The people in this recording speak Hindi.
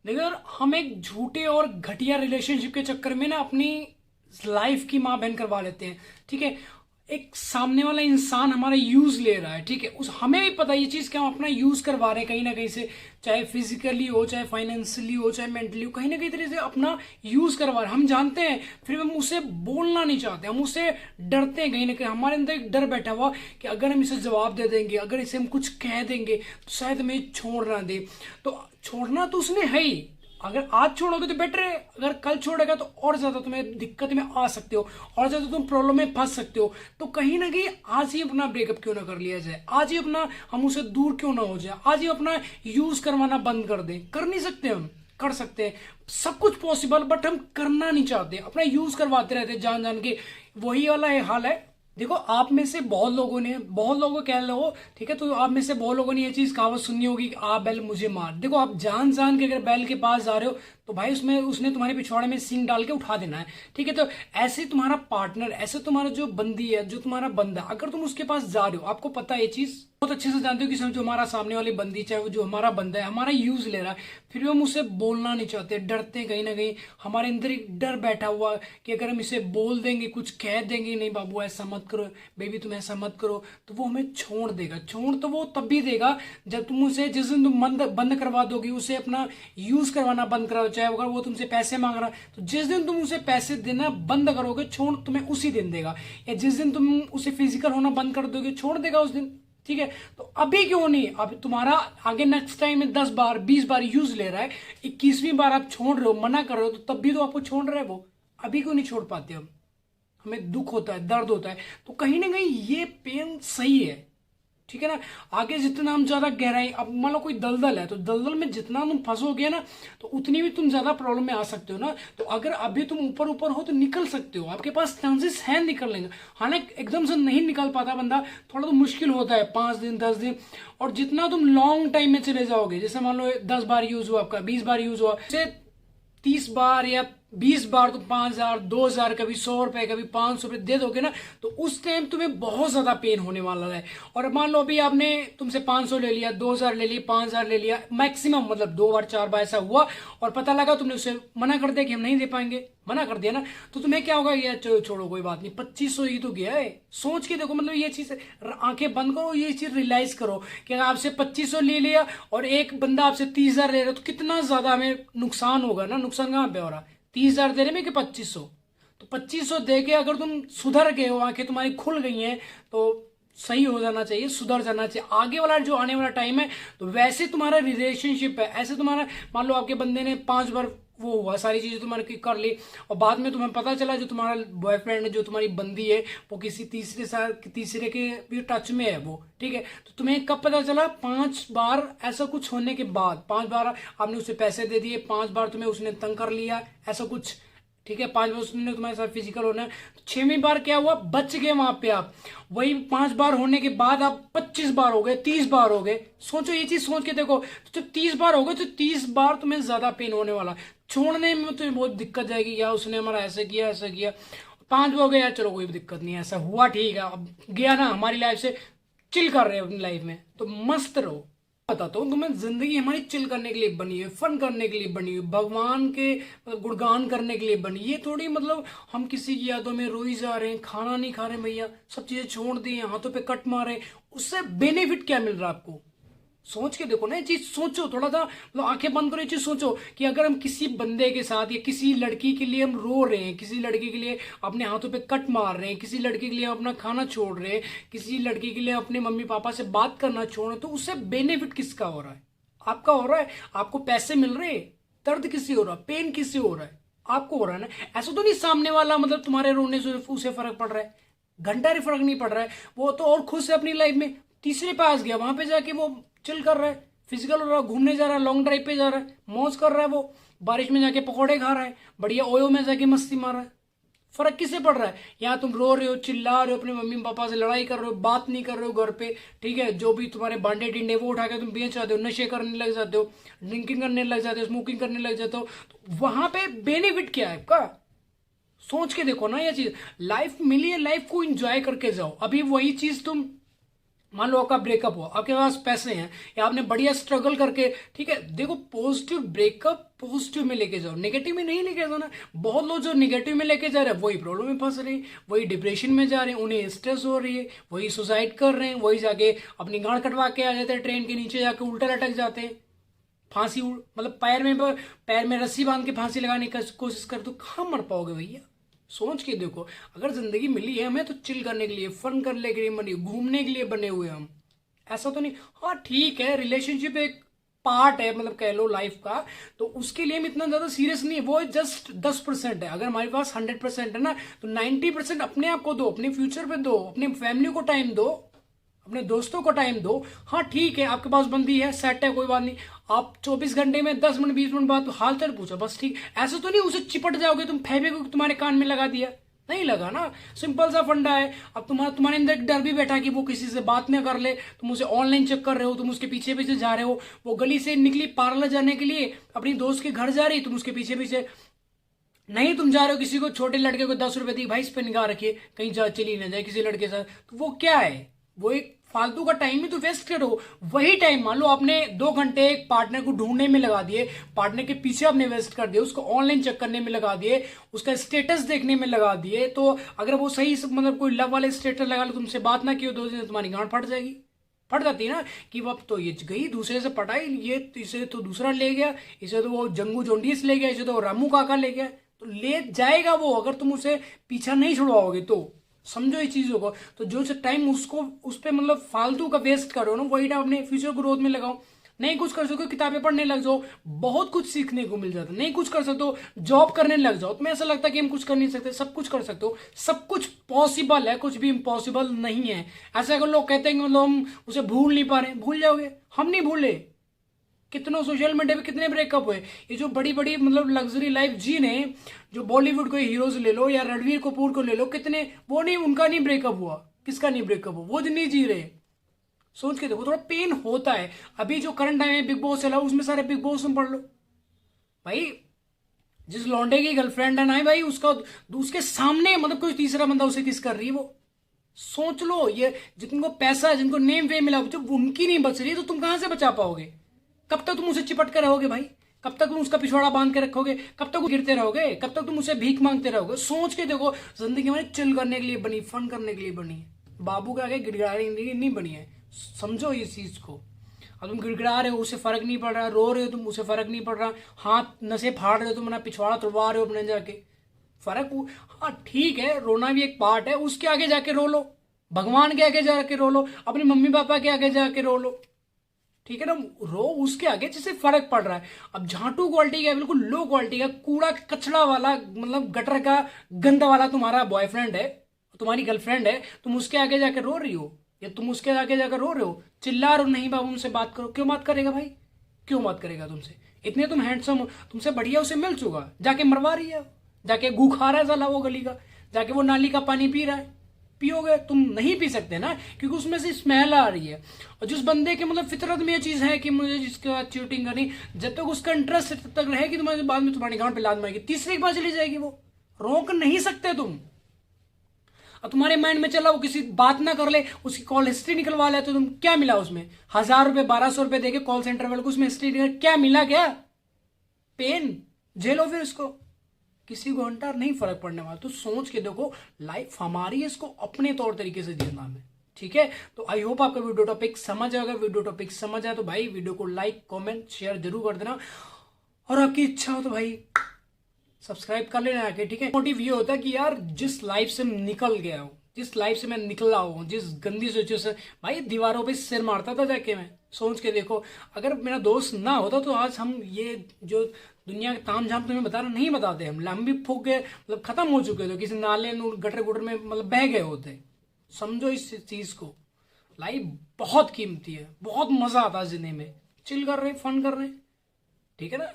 देखो यार, हम एक झूठे और घटिया रिलेशनशिप के चक्कर में ना अपनी लाइफ की माँ बहन करवा लेते हैं। ठीक है। एक सामने वाला इंसान हमारा यूज ले रहा है। ठीक है। उस हमें भी पता है ये चीज कि हम अपना यूज करवा रहे हैं कहीं ना कहीं से, चाहे फिजिकली हो, चाहे फाइनेंशियली हो, चाहे मेंटली हो, कहीं ना कहीं तरह से अपना यूज करवा रहे हैं। हम जानते हैं, फिर हम उसे बोलना नहीं चाहते, हम उसे डरते हैं। कहीं ना कहीं हमारे अंदर एक डर बैठा हुआ कि अगर हम इसे जवाब दे देंगे, अगर इसे हम कुछ कह देंगे तो शायद हमें छोड़ ना दे। तो छोड़ना तो उसने है ही। अगर आज छोड़ोगे तो बेटर है, अगर कल छोड़ेगा तो और ज्यादा तुम्हें दिक्कत में आ सकते हो, और ज्यादा तुम प्रॉब्लम में फंस सकते हो। तो कहीं ना कहीं आज ही अपना ब्रेकअप क्यों ना कर लिया जाए, आज ही अपना हम उसे दूर क्यों ना हो जाए, आज ही अपना यूज करवाना बंद कर दें। कर नहीं सकते हम? कर सकते हैं, सब कुछ पॉसिबल, बट हम करना नहीं चाहते, अपना यूज करवाते रहते जान जान के। वही वाला हाल है। देखो, आप में से बहुत लोगों ने, बहुत लोगों कह लो, ठीक है, तो आप में से बहुत लोगों ने ये चीज कहावत सुननी होगी कि आ बैल मुझे मार। देखो, आप जान जान के अगर बैल के पास जा रहे हो तो भाई उसमें उसने तुम्हारे पिछवाड़े में सींग डाल के उठा देना है। ठीक है। तो ऐसे तुम्हारा पार्टनर, ऐसे तुम्हारा जो बंदी है, जो तुम्हारा बंदा, अगर तुम उसके पास जा रहे हो, आपको पता है ये चीज, बहुत अच्छे से जानते हो कि जो हमारा सामने वाली बंदी, चाहे वो जो हमारा बंदा है, हमारा यूज ले रहा है, फिर भी हम उसे बोलना नहीं चाहते, डरते हैं। कहीं ना कहीं हमारे अंदर एक डर बैठा हुआ कि अगर हम इसे बोल देंगे, कुछ कह देंगे, नहीं बाबू ऐसा मत करो, बेबी तुम ऐसा मत करो, तो वो हमें छोड़ देगा। छोड़ तो वो तब भी देगा जब तुम उसे, जिस दिन तुम बंद बंद करवा दोगे, उसे अपना यूज करवाना बंद करा दो, चाहे अगर वो तुमसे पैसे मांग रहा है तो जिस दिन तुम उसे पैसे देना बंद करोगे, छोड़ तुम्हें उसी दिन देगा। या जिस दिन तुम उसे फिजिकल होना बंद कर दोगे, छोड़ देगा उस दिन। ठीक है। तो अभी क्यों नहीं? अब तुम्हारा आगे नेक्स्ट टाइम में 10 बार 20 बार यूज ले रहा है, 21वीं बार आप छोड़ रहे हो, मना कर रहे हो, तो तब भी तो आपको छोड़ रहा है वो। अभी क्यों नहीं छोड़ पाते हम? हमें दुख होता है, दर्द होता है, तो कहीं ना कहीं ये पेन सही है। ठीक है ना। आगे जितना हम ज्यादा गहराई, अब मान लो कोई दलदल है, तो दलदल में जितना तुम फंसोगे ना, तो उतनी भी तुम ज्यादा प्रॉब्लम में आ सकते हो ना। तो अगर अभी तुम ऊपर ऊपर हो तो निकल सकते हो, आपके पास चांसेस है निकलने का। हालांकि एकदम से नहीं निकल पाता बंदा, थोड़ा तो मुश्किल होता है, 5 दिन 10 दिन। और जितना तुम लॉन्ग टाइम में चले जाओगे, जैसे मान लो 10 बार यूज हुआ आपका, 20 बार यूज हुआ, जैसे 30 बार या 20 बार तुम 5,000 2,000 कभी 100 रुपए कभी 500 रुपए दे दोगे ना, तो उस टाइम तुम्हें बहुत ज्यादा पेन होने वाला है। और मान लो अभी आपने, तुमसे 500 ले लिया, 2,000 ले लिया, 5,000 ले लिया, मैक्सिमम मतलब 2 बार 4 बार ऐसा हुआ, और पता लगा तुमने उसे मना कर दिया कि हम नहीं दे पाएंगे, मना कर दिया ना, तो तुम्हें क्या होगा? यार चलो छोड़ो कोई बात नहीं, 2500 ही तो गया है। सोच के देखो, मतलब ये चीज, आंखें बंद करो, ये चीज रियलाइज करो कि अगर आपसे 2500 ले लिया और एक बंदा आपसे 30,000 ले रहा है, तो कितना ज्यादा हमें नुकसान होगा ना। नुकसान कहां पे हो रहा? 30,000 दे रहे में कि 2500? तो 2500 दे के अगर तुम सुधर गए हो, आंखें तुम्हारी खुल गई हैं, तो सही हो जाना चाहिए, सुधर जाना चाहिए। आगे वाला जो आने वाला टाइम है, तो वैसे तुम्हारा रिलेशनशिप है, ऐसे तुम्हारा, मान लो आपके बंदे ने 5 बार वो हुआ, सारी चीजें तुम्हारे कर ली, और बाद में तुम्हें पता चला जो तुम्हारा बॉयफ्रेंड है, जो तुम्हारी बंदी है, वो किसी तीसरे के भी टच में है वो। ठीक है। तो तुम्हें कब पता चला? 5 बार ऐसा कुछ होने के बाद, 5 बार आपने उसे पैसे दे दिए, 5 बार तुम्हें उसने तंग कर लिया, ऐसा कुछ। ठीक है। 5 बार उसने तुम्हारे साथ फिजिकल होना है, तो 6वीं बार क्या हुआ? बच गए वहां पे आप। वही 5 बार होने के बाद आप 25 बार हो गए, 30 बार हो गए। सोचो, ये चीज सोच के देखो, तो जब 30 बार हो गए तो 30 बार तुम्हें ज्यादा पेन होने वाला, छोड़ने में तुम्हें बहुत दिक्कत जाएगी। या उसने हमारा ऐसे किया, ऐसा किया, 5 बार हो गया, यार चलो कोई दिक्कत नहीं, ऐसा हुआ, ठीक है, अब गया ना, हमारी लाइफ से चिल कर रहे हो अपनी लाइफ में, तो मस्त रहो। बताता हूँ तुम्हें, जिंदगी हमारी चिल करने के लिए बनी है, फन करने के लिए बनी है, भगवान के मतलब गुणगान करने के लिए बनी है। ये थोड़ी मतलब हम किसी की यादों में रोई जा रहे हैं, खाना नहीं खा रहे भैया, सब चीजें छोड़ दी हैं, हाथों पे कट मारे, उससे बेनिफिट क्या मिल रहा है आपको? सोच के देखो ना, ये चीज सोचो थोड़ा सा, मतलब आंखें बंद करो, ये चीज सोचो कि अगर हम किसी बंदे के साथ या किसी लड़की के लिए हम रो रहे हैं, किसी लड़की के लिए अपने हाथों पे कट मार रहे हैं, किसी लड़की के लिए अपना खाना छोड़ रहे हैं, किसी लड़की के लिए अपने मम्मी पापा से बात करना छोड़ रहे हैं, तो उससे बेनिफिट किसका हो रहा है? आपका हो रहा है। आपको पैसे मिल रहे हैं, दर्द किससे हो रहा है? पेन किससे हो रहा है? आपको हो रहा है ना। ऐसा तो नहीं सामने वाला मतलब तुम्हारे रोने से उसे फर्क पड़ रहा है, घंटा भी फर्क नहीं पड़ रहा है, वो तो और खुश है अपनी लाइफ में, तीसरे पास गया, वहां पे जाके वो चिल कर रहा है, फिजिकल हो रहा है, घूमने जा रहा है, लॉन्ग ड्राइव पे जा रहा है, मौज कर रहा है, वो बारिश में जाके पकौड़े खा रहा है, बढ़िया ओयो में जाके मस्ती मार रहा है। फर्क किससे पड़ रहा है? यहाँ तुम रो रहे हो, चिल्ला रहे हो, अपने मम्मी पापा से लड़ाई कर रहे हो, बात नहीं कर रहे हो घर पे। ठीक है। जो भी तुम्हारे बांडे टिंडे वो उठा के तुम बेच जाते हो, नशे करने लग जाते हो, ड्रिंकिंग करने लग जाते हो, स्मोकिंग करने लग जाते हो, तो वहां पे बेनिफिट क्या है आपका? सोच के देखो ना ये चीज। लाइफ मिली है, लाइफ को एंजॉय करके जाओ। अभी वही चीज तुम मान लो आपका ब्रेकअप हुआ, आपके पास पैसे हैं या आपने बढ़िया स्ट्रगल करके, ठीक है, देखो पॉजिटिव ब्रेकअप पॉजिटिव में लेके जाओ, नेगेटिव में नहीं लेके जाओ ना। बहुत लोग जो नेगेटिव में लेके जा रहे हैं वही प्रॉब्लम में फंस रहे हैं, वही डिप्रेशन में जा रहे हैं, उन्हें स्ट्रेस हो रही है, वही सुसाइड कर रहे हैं, वही जाके अपनी गांड कटवा के आ जाते हैं, ट्रेन के नीचे जाके उल्टा लटक जाते हैं, फांसी मतलब पैर में रस्सी बांध के फांसी लगाने की कोशिश कर, तो कहाँ मर पाओगे भैया। सोच के देखो, अगर जिंदगी मिली है हमें तो चिल करने के लिए, फन करने के लिए बनी, घूमने के लिए बने हुए हम, ऐसा तो नहीं। हाँ ठीक है, रिलेशनशिप एक पार्ट है, मतलब कह लो लाइफ का, तो उसके लिए हम इतना ज्यादा सीरियस नहीं है, वो जस्ट 10% है। अगर हमारे पास 100% है ना, तो 90% अपने आप को दो, अपने फ्यूचर पे दो, अपनी फैमिली को टाइम दो, अपने दोस्तों को टाइम दो। हाँ ठीक है, आपके पास बंदी है, सेट है, कोई बात नहीं, आप 24 घंटे में 10 मिनट 20 मिनट बाद हाल चाल पूछो, बस ठीक। ऐसा तो नहीं उसे चिपट जाओगे तुम, फेविक्विक तुम्हारे कान में लगा दिया, नहीं लगा ना। सिंपल सा फंडा है। अब तुम्हारे अंदर एक डर भी बैठा कि वो किसी से बात ना कर ले, तुम उसे ऑनलाइन चेक कर रहे हो, तुम उसके पीछे पीछे जा रहे हो, वो गली से निकली पार्लर जाने के लिए, अपनी दोस्त के घर जा रही, तुम उसके पीछे पीछे नहीं, तुम जा रहे हो किसी को, छोटे लड़के को 10 रुपए दी, भाई इस पे निगाह रखिए कहीं चली ना जाए किसी लड़के साथ, तो वो क्या है, वो एक फालतू का टाइम ही तो वेस्ट करो। वही टाइम मान लो आपने 2 घंटे एक पार्टनर को ढूंढने में लगा दिए, पार्टनर के पीछे आपने वेस्ट कर दिए, उसको ऑनलाइन चेक करने में लगा दिए, उसका स्टेटस देखने में लगा दिए, तो अगर वो सही मतलब कोई लव वाले स्टेटस लगा लो, तुमसे बात ना की 2 दिन, तुम्हारी गांड फट जाएगी, फट जाती है ना, कि वो अब तो ये गई दूसरे से पटाई, ये इसे तो दूसरा ले गया, इसे तो वो जंगू जोंडीस ले गया, इसे तो रामू काका ले गया, तो ले जाएगा वो, अगर तुम उसे पीछा नहीं छुड़वाओगे तो। समझो इस चीजों को। तो जो टाइम उसको उस पर मतलब फालतू का वेस्ट करो ना, वही टाइम अपने फ्यूचर ग्रोथ में लगाओ। नहीं कुछ कर सको, किताबें पढ़ने लग जाओ, बहुत कुछ सीखने को मिल जाता है। नहीं कुछ कर सकते हो, जॉब करने लग जाओ। तुम्हें ऐसा लगता है कि हम कुछ कर नहीं सकते, सब कुछ कर सकते हो, सब कुछ पॉसिबल है, कुछ भी इम्पॉसिबल नहीं है। ऐसे अगर लोग कहते हैं कि मतलब हम उसे भूल नहीं पा रहे, भूल जाओगे, हम नहीं भूले। कितनों सोशल मीडिया पे कितने ब्रेकअप हुए, ये जो बड़ी बड़ी मतलब लग्जरी लाइफ जी ने, जो बॉलीवुड को हीरोज ले लो या रणवीर कपूर को ले लो, कितने वो नहीं, उनका नहीं ब्रेकअप हुआ, किसका नहीं ब्रेकअप हुआ, वो नहीं जी रहे। सोच के देखो, थोड़ा पेन होता है। अभी जो करंट टाइम में बिग बॉस चला, उसमें सारे बिग बॉस में पढ़ लो भाई, जिस लौंडे की गर्लफ्रेंड है ना भाई, उसका उसके सामने मतलब कोई तीसरा बंदा उसे किस कर रही है, वो सोच लो। ये जिनको पैसा है, जिनको नेम फेम मिला, जब उनकी नहीं बच रही तो तुम कहां से बचा पाओगे। कब तक तुम उसे चिपट कर रहोगे भाई, कब तक तुम उसका पिछवाड़ा बांध के रखोगे, कब तक गिरते रहोगे, कब तक तुम उसे भीख मांगते रहोगे। सोच के देखो, जिंदगी हमारी चिल करने के लिए बनी, फन करने के लिए बनी है, बाबू के आगे गिड़गिड़ाने के लिए नहीं बनी है। समझो इस चीज को। अब तुम गिड़गिड़ा रहे हो, उसे फर्क नहीं पड़ रहा, रो रहे हो तुम, उसे फर्क नहीं पड़ रहा, हाथ नसें फाड़ रहे हो तुम, अपना पिछवाड़ा तोड़वा रहे हो अपने जाके, फर्क। हाँ ठीक है, रोना भी एक पार्ट है, उसके आगे जाके रो लो, भगवान के आगे जाके रो लो, अपने मम्मी पापा के आगे जाके रो लो, ठीक है ना, रो उसके आगे जिससे फर्क पड़ रहा है। अब झाटू क्वालिटी का, बिल्कुल लो क्वालिटी का, कूड़ा कचड़ा वाला, मतलब गटर का गंदा वाला तुम्हारा बॉयफ्रेंड है, तुम्हारी गर्लफ्रेंड है, तुम उसके आगे जाकर रो रही हो, या तुम उसके आगे जाकर रो रहे हो, चिल्ला रहे हो, नहीं बाबू उनसे बात करो। क्यों बात करेगा भाई, क्यों बात करेगा तुमसे, इतने तुम हैंडसम हो, तुमसे बढ़िया उसे मिल चुका, जाके मरवा रही है, जाके गू खा रहा है साला वो गली का, जाके वो नाली का पानी पी रहा है। पियोगे तुम, नहीं पी सकते ना, क्योंकि उसमें से स्मेल आ रही है। और जिस बंदे के मतलब फितरत में ये चीज है कि मुझे जिसके बाद चीटिंग करनी, जब तक उसका इंटरेस्ट तब तक रहेगी, तुम्हारे बाद में तुम्हारी गांड पे लात मारेगी, तीसरी बार चली जाएगी, वो रोक नहीं सकते तुम। और तुम्हारे माइंड में चला वो किसी बात ना कर ले, उसकी कॉल हिस्ट्री निकलवा ले, तो तुम क्या मिला उसमें, 1000 रुपए 1200 रुपए देके कॉल सेंटर वाले को, उसमें हिस्ट्री क्या मिला, क्या पेन झेलो फिर उसको, किसी को घंटा नहीं फर्क पड़ने वाला। तो सोच के देखो, लाइफ हमारी है, इसको अपने तौर तरीके से जीना है, ठीक है। तो आई होप आपका वीडियो टॉपिक समझ आएगा। वीडियो टॉपिक समझ आए तो भाई वीडियो को लाइक कमेंट शेयर जरूर कर देना, और आपकी इच्छा हो तो भाई सब्सक्राइब कर लेना आके, ठीक है। मोटिव ये होता है कि यार जिस लाइफ से निकल गया हूँ, जिस लाइफ से मैं निकला हूँ, जिस गंदी सिचुएशन, भाई दीवारों पे सिर मारता था जाके मैं। सोच के देखो, अगर मेरा दोस्त ना होता तो आज हम ये जो दुनिया के ताम झाम तुम्हें बता रहा नहीं बताते, हम भी फूक गए, मतलब खत्म हो चुके थे, किसी नाले गटर गुटर में मतलब बह गए होते। समझो इस चीज को, लाइफ बहुत कीमती है, बहुत मजा आता है जिंदगी में, चिल कर रहे फन कर रहे, ठीक है ना।